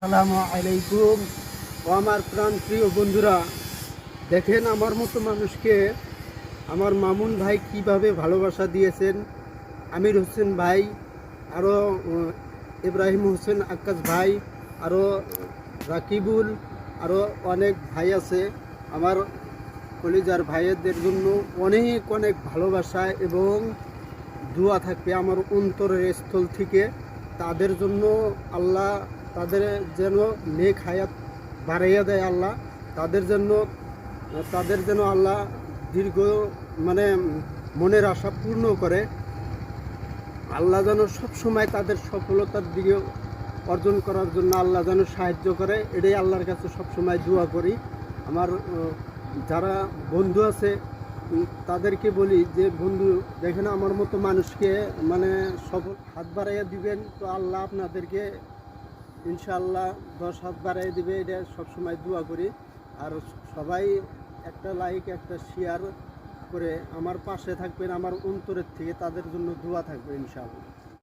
আসসালামু আলাইকুম। ও আমার প্রাণ প্রিয় বন্ধুরা, দেখেন আমার মতো মানুষকে আমার মামুন ভাই কিভাবে ভালোবাসা দিয়েছেন। আমির হোসেন ভাই, আরও ইব্রাহিম হোসেন আক্কাস ভাই, আরও রাকিবুল, আরও অনেক ভাই আছে। আমার কলিজার ভাইয়েদের জন্য অনেক অনেক ভালোবাসা এবং দোয়া থাকবে আমার অন্তরের স্থল থেকে। তাদের জন্য আল্লাহ তাদের যেন নেক হায়াত বাড়াইয়া দেয় আল্লাহ। তাদের যেন আল্লাহ দীর্ঘ মানে মনের আশা পূর্ণ করে। আল্লাহ যেন সবসময় তাদের সফলতার দিকে অর্জন করার জন্য আল্লাহ যেন সাহায্য করে, এটাই আল্লাহর কাছে সবসময় দোয়া করি। আমার যারা বন্ধু আছে তাদেরকে বলি যে বন্ধু, দেখেন আমার মতো মানুষকে মানে সফল হাত বাড়াইয়া দিবেন, তো আল্লাহ আপনাদেরকে ইনশাআল্লাহ 10 হাত বাড়াইয়া দিবে, এটা সবসময় দোয়া করি। আর সবাই একটা লাইক একটা শেয়ার করে আমার পাশে থাকবেন, আমার অন্তরের থেকে তাদের জন্য দোয়া থাকবে ইনশাআল্লাহ।